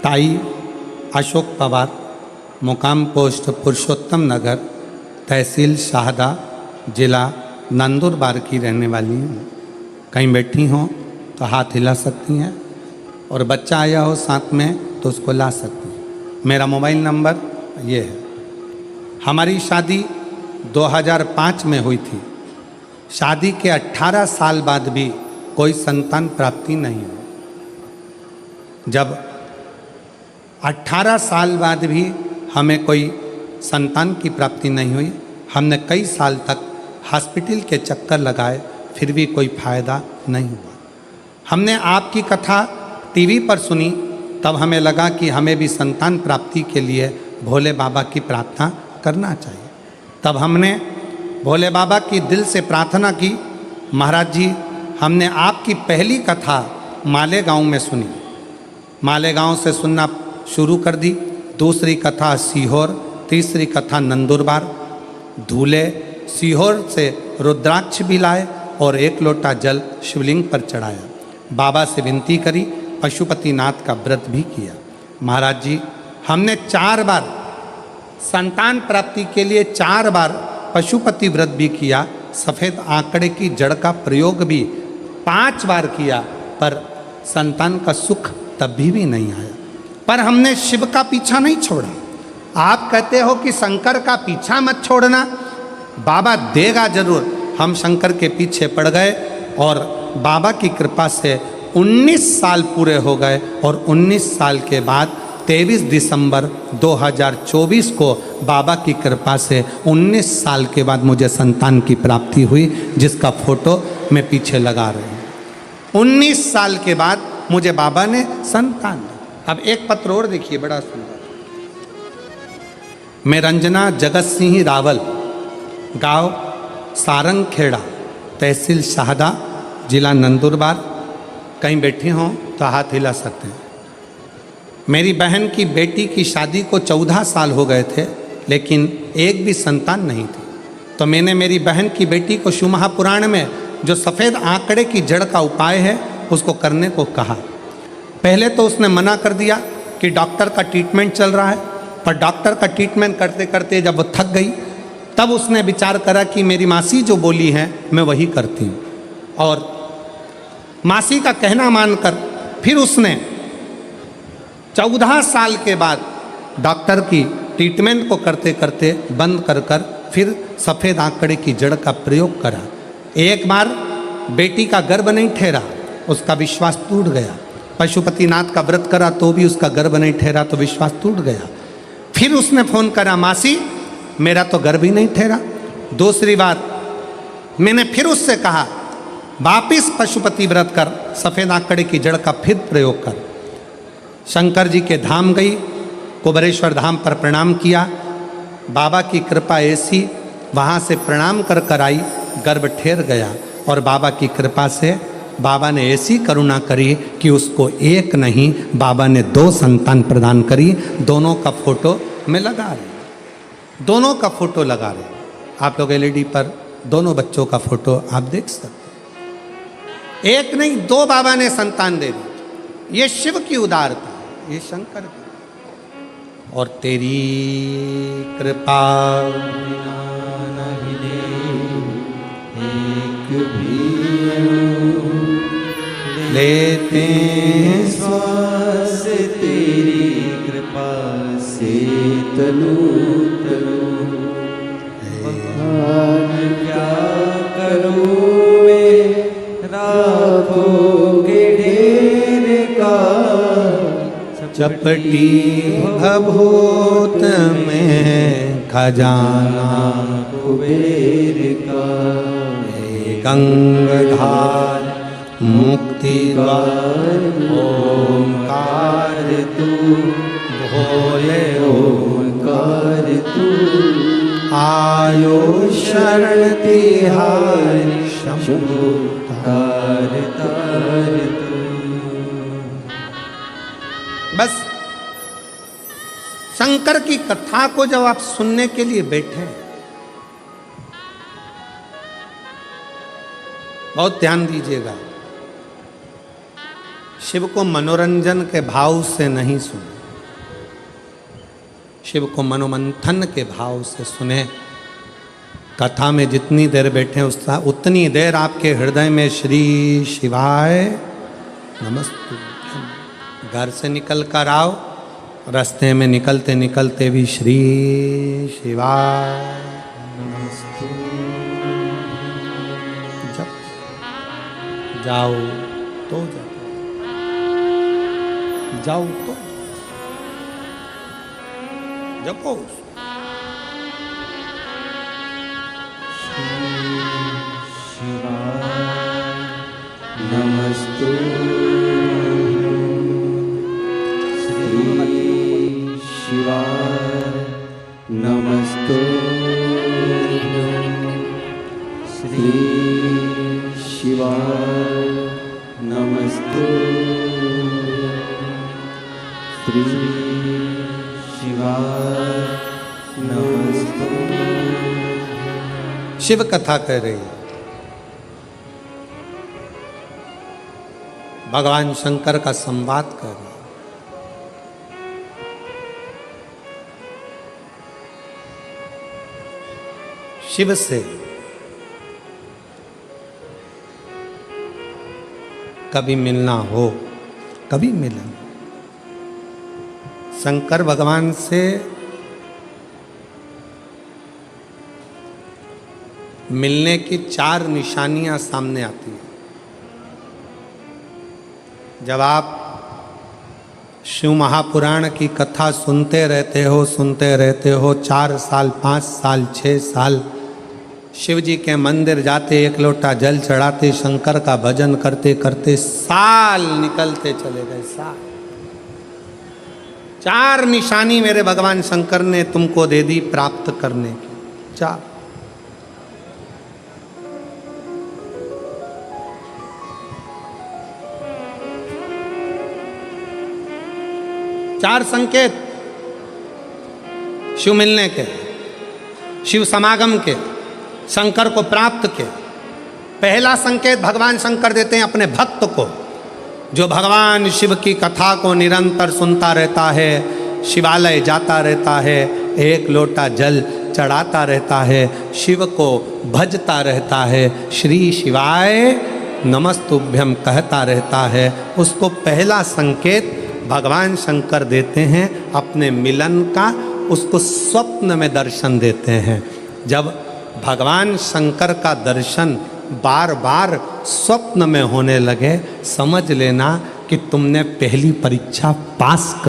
ताई अशोक पवार, मुकाम पोस्ट पुरुषोत्तम नगर, तहसील शाहदा, जिला नंदुरबार की रहने वाली हूँ। कहीं बैठी हों तो हाथ हिला सकती हैं, और बच्चा आया हो साथ में तो उसको ला सकती हैं। मेरा मोबाइल नंबर ये है। हमारी शादी 2005 में हुई थी। शादी के 18 साल बाद भी कोई संतान प्राप्ति नहीं हुई। जब 18 साल बाद भी हमें कोई संतान की प्राप्ति नहीं हुई, हमने कई साल तक हॉस्पिटल के चक्कर लगाए, फिर भी कोई फायदा नहीं हुआ। हमने आपकी कथा टीवी पर सुनी, तब हमें लगा कि हमें भी संतान प्राप्ति के लिए भोले बाबा की प्रार्थना करना चाहिए। तब हमने भोले बाबा की दिल से प्रार्थना की, महाराज जी हमने आपकी पहली कथा मालेगांव में सुनी, मालेगांव से सुनना शुरू कर दी। दूसरी कथा सीहोर, तीसरी कथा नंदुरबार, धूले, सीहोर से रुद्राक्ष भी लाए और 1 लोटा जल शिवलिंग पर चढ़ाया। बाबा से विनती करी, पशुपतिनाथ का व्रत भी किया। महाराज जी हमने 4 बार संतान प्राप्ति के लिए 4 बार पशुपति व्रत भी किया। सफ़ेद आंकड़े की जड़ का प्रयोग भी 5 बार किया, पर संतान का सुख तब भी नहीं आया। पर हमने शिव का पीछा नहीं छोड़ा। आप कहते हो कि शंकर का पीछा मत छोड़ना, बाबा देगा जरूर। हम शंकर के पीछे पड़ गए और बाबा की कृपा से 19 साल पूरे हो गए, और 19 साल के बाद 23 दिसंबर 2024 को बाबा की कृपा से 19 साल के बाद मुझे संतान की प्राप्ति हुई, जिसका फोटो मैं पीछे लगा रही हूँ। 19 साल के बाद मुझे बाबा ने संतान दी। अब एक पत्र और देखिए, बड़ा सुंदर। मैं रंजना जगत सिंह रावल, गांव सारंगखेड़ा, तहसील शाहदा, जिला नंदुरबार। कहीं बैठे हों तो हाथ हिला सकते हैं। मेरी बहन की बेटी की शादी को 14 साल हो गए थे, लेकिन एक भी संतान नहीं थी। तो मैंने मेरी बहन की बेटी को शिव महापुराण में जो सफ़ेद आंकड़े की जड़ का उपाय है उसको करने को कहा। पहले तो उसने मना कर दिया कि डॉक्टर का ट्रीटमेंट चल रहा है, पर डॉक्टर का ट्रीटमेंट करते करते जब वो थक गई, तब उसने विचार करा कि मेरी मासी जो बोली है मैं वही करती हूँ। और मासी का कहना मानकर फिर उसने 14 साल के बाद डॉक्टर की ट्रीटमेंट को करते करते बंद कर फिर सफ़ेद आंकड़े की जड़ का प्रयोग करा। एक बार बेटी का गर्भ नहीं ठहरा, उसका विश्वास टूट गया। पशुपतिनाथ का व्रत करा तो भी उसका गर्भ नहीं ठहरा, तो विश्वास टूट गया। फिर उसने फ़ोन करा, मासी मेरा तो गर्भ ही नहीं ठहरा। दूसरी बार मैंने फिर उससे कहा, वापिस पशुपति व्रत कर, सफ़ेद आंकड़े की जड़ का फिर प्रयोग कर। शंकर जी के धाम गई, कुबरेश्वर धाम पर प्रणाम किया। बाबा की कृपा ऐसी, वहाँ से प्रणाम कर आई, गर्भ ठहर गया। और बाबा की कृपा से बाबा ने ऐसी करुणा करी कि उसको एक नहीं, बाबा ने 2 संतान प्रदान करी। दोनों का फोटो मैं लगा रही, दोनों का फोटो लगा रहे। आप लोग LED पर दोनों बच्चों का फोटो आप देख सकते। एक नहीं 2 बाबा ने संतान दे दी। ये शिव की उदारता, ये शंकर की। और तेरी कृपा बिना न हिले एक भी लेते श्वास, तेरी कृपा से तनु तनु। क्या करूं मैं राखों के ढेर का, चपटी भभूत में खजाना कुबेर का। गंगाधार मुक्ति द्वार ओंकार तू, भोले ओंकार तू। आयो शरण तिहारी शंभु तार तार तू। बस शंकर की कथा को जब आप सुनने के लिए बैठे, बहुत ध्यान दीजिएगा। शिव को मनोरंजन के भाव से नहीं सुने, शिव को मनोमंथन के भाव से सुने। कथा में जितनी देर बैठे उतनी देर आपके हृदय में श्री शिवाय नमस्तुभ्यम। घर से निकल कर आओ, रास्ते में निकलते निकलते भी श्री शिवाय जब जाओ तो जाओ तो जपो। शिवाय नमस्तु श्री शिवाय नमस्तु श्री शिवाय नमस्तु श्री शिवाय नमस्तु। शिव कथा कह रही है, भगवान शंकर का संवाद कर रही है। शिव से कभी मिलना हो, कभी मिलन। शंकर भगवान से मिलने की 4 निशानियां सामने आती हैं। जब आप शिव महापुराण की कथा सुनते रहते हो 4 साल 5 साल 6 साल शिव जी के मंदिर जाते, एक लोटा जल चढ़ाते, शंकर का भजन करते करते साल निकलते चले गए। साल 4 निशानी मेरे भगवान शंकर ने तुमको दे दी प्राप्त करने की। 4 संकेत शिव मिलने के, शिव समागम के, शंकर को प्राप्त के। पहला संकेत भगवान शंकर देते हैं अपने भक्त को, जो भगवान शिव की कथा को निरंतर सुनता रहता है, शिवालय जाता रहता है, एक लोटा जल चढ़ाता रहता है, शिव को भजता रहता है, श्री शिवाय नमस्तुभ्यम कहता रहता है। उसको पहला संकेत भगवान शंकर देते हैं अपने मिलन का, उसको स्वप्न में दर्शन देते हैं। जब भगवान शंकर का दर्शन बार बार स्वप्न में होने लगे, समझ लेना कि तुमने पहली परीक्षा पास कर